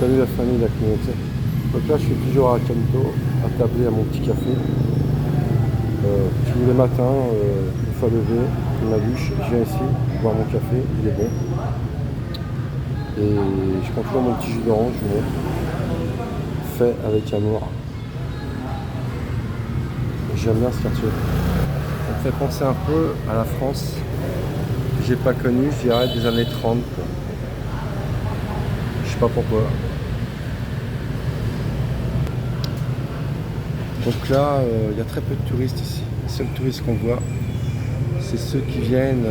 Salut la famille, la communauté. Donc là je suis toujours à Canto, attablé à mon petit café. Tous les matins, une fois levé, je ma douche, je viens ici, boire mon café, il est bon. Et je prends toujours mon petit jus d'orange, fait avec amour. J'aime bien ce quartier. Ça me fait penser un peu à la France que j'ai pas connue, je dirais des années 30. Quoi. Je sais pas pourquoi. Donc là, il y a très peu de touristes ici. Les seuls touristes qu'on voit, c'est ceux qui viennent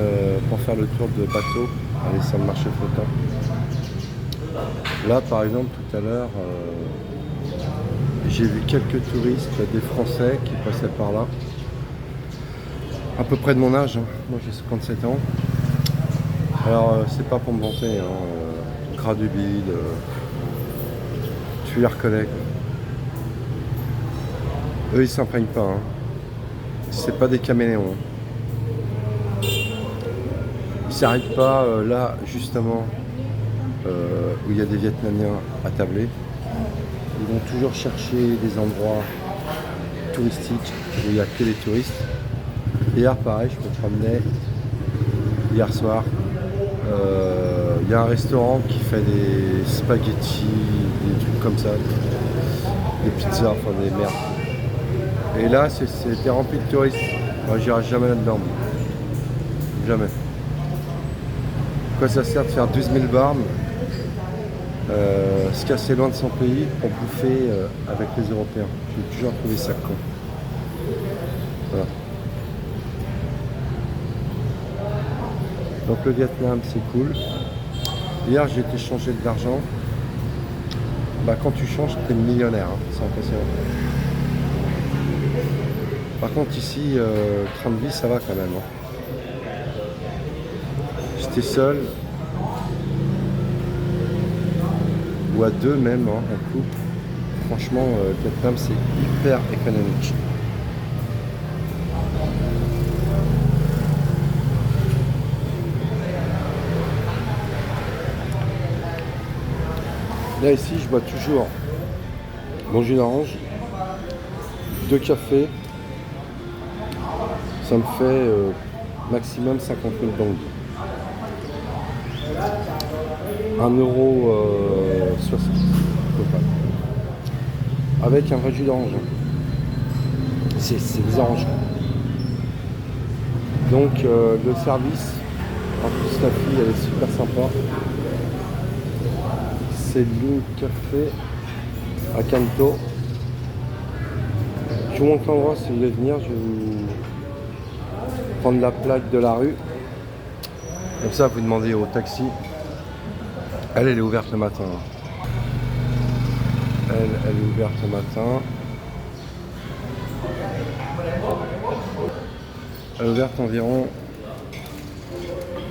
pour faire le tour de bateau, aller sur le marché flottant. Là, par exemple, tout à l'heure, j'ai vu quelques touristes, des Français qui passaient par là. À peu près de mon âge, hein. Moi j'ai 57 ans. Alors, c'est pas pour me vanter, hein. Gras du bide, tu les reconnais, quoi. Eux ils s'imprègnent pas, hein. C'est pas des caméléons. Ils s'arrêtent pas là justement où il y a des Vietnamiens attablés. Ils vont toujours chercher des endroits touristiques où il n'y a que les touristes. Hier pareil, je me promenais hier soir. Il y a un restaurant qui fait des spaghettis, des trucs comme ça, des pizzas, enfin des merdes. Et là, c'était rempli de touristes. Moi, j'irai jamais là-dedans. Jamais. Quoi ça sert de faire 12 000 bornes, se casser loin de son pays pour bouffer avec les Européens. J'ai toujours trouvé ça con. Voilà. Donc le Vietnam, c'est cool. Hier, j'ai été changer de l'argent. Bah, quand tu changes, t'es millionnaire. Hein. C'est impressionnant. Par contre ici, train de vie ça va quand même. Hein. J'étais seul, ou à deux même, hein, en couple. Franchement, Vietnam c'est hyper économique. Là ici, je bois toujours mon jus d'orange, 2 cafés. Ça me fait maximum 50 000 bang. 1,60 € total. Avec un vrai jus d'orange. C'est des oranges. Donc le service, en plus la fille elle est super sympa. C'est le café à Canto. Je vous montre l'endroit si vous voulez venir. Je vais vous prendre la plaque de la rue. Comme ça, vous demandez au taxi. Elle est ouverte le matin. Elle est ouverte le matin. Elle est ouverte environ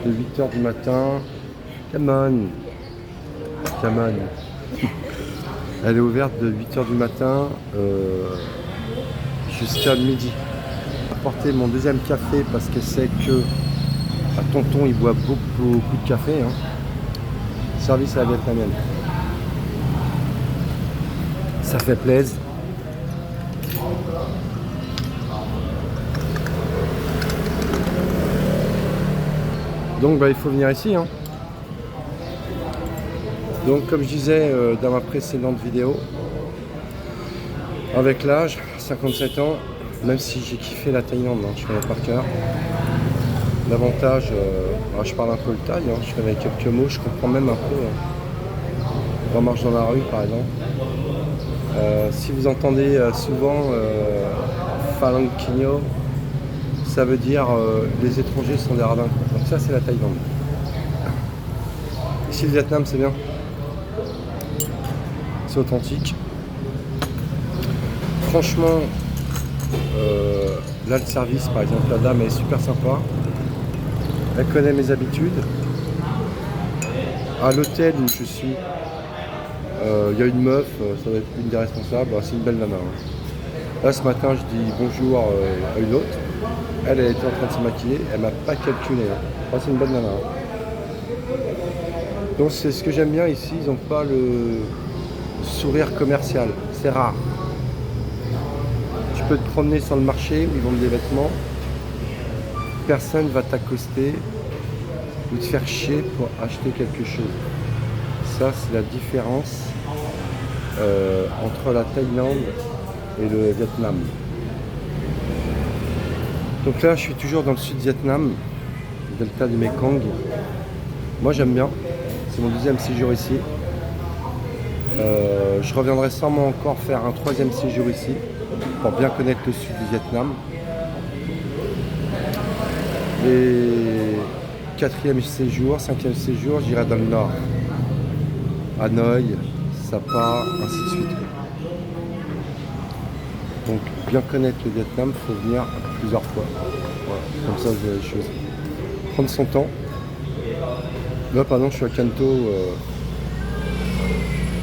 de 8 h du matin. Come on. Come on. Elle est ouverte de 8 h du matin jusqu'à midi. J'ai apporté mon deuxième café parce qu'elle sait que tonton il boit beaucoup de café. Hein. Service à la vietnamienne. Ça fait plaisir. Donc bah, il faut venir ici. Hein. Donc comme je disais dans ma précédente vidéo, avec l'âge, 57 ans, même si j'ai kiffé la Thaïlande, hein, je connais par cœur. L'avantage, je parle un peu le thaï, hein, je connais quelques mots, je comprends même un peu. Quand on marche dans la rue par exemple. Si vous entendez souvent Phalang Kinyo, ça veut dire les étrangers sont des radins. Donc ça c'est la Thaïlande. Ici le Vietnam c'est bien. C'est authentique. Franchement, là le service par exemple, la dame elle est super sympa. Elle connaît mes habitudes. À l'hôtel où je suis, il y a une meuf, ça doit être une des responsables, c'est une belle nana. Hein. Là ce matin je dis bonjour à une autre. Elle était en train de se maquiller, elle m'a pas calculé. Hein. C'est une belle nana. Hein. Donc c'est ce que j'aime bien ici, ils n'ont pas le sourire commercial, c'est rare. Tu peux te promener sur le marché où ils vendent des vêtements, personne va t'accoster ou te faire chier pour acheter quelque chose. Ça, c'est la différence entre la Thaïlande et le Vietnam. Donc là, je suis toujours dans le sud Vietnam, delta du Mekong. Moi, j'aime bien. C'est mon deuxième séjour ici. Je reviendrai sûrement encore faire un troisième séjour ici pour bien connaître le sud du Vietnam. Et quatrième séjour, cinquième séjour, j'irai dans le nord. Hanoï, Sapa, ainsi de suite. Donc bien connaître le Vietnam, il faut venir plusieurs fois. Voilà, comme ça vous avez les choses. Prendre son temps. Là pardon, je suis à Kanto.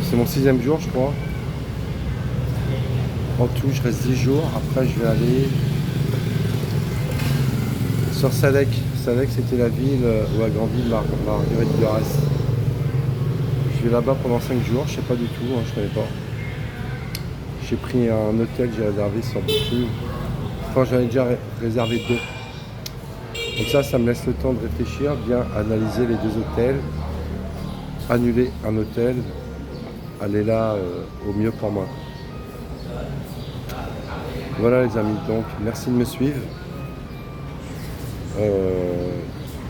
C'est mon 6e jour je crois. En tout je reste 10 jours. Après je vais aller sur Sadek. Sadek c'était la ville où a grandi Marguerite Duras. Je vais là-bas pendant 5 jours, je sais pas du tout, je connais pas. J'ai pris un hôtel, j'ai réservé sur Booking. Enfin j'en ai déjà réservé 2. Donc ça me laisse le temps de réfléchir, bien analyser les 2 hôtels, annuler un hôtel, aller là au mieux pour moi. Voilà les amis, donc merci de me suivre.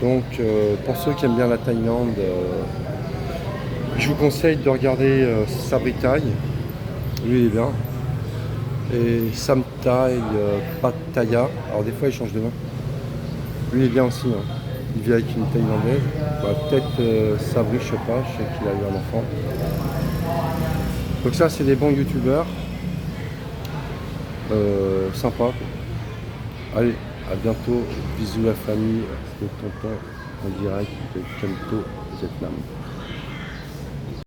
Pour ceux qui aiment bien la Thaïlande, je vous conseille de regarder Sabri Thai. Lui il est bien. Et Sam Thai, Pattaya. Alors des fois il change de nom. Lui il est bien aussi. Il vit avec une Thaïlandaise. Peut-être Sabri, je sais pas, je sais qu'il a eu un enfant. Donc ça c'est des bons youtubeurs. Sympa quoi. Allez, à bientôt. Bisous la famille. C'était Tonton en direct de Kanto, Vietnam.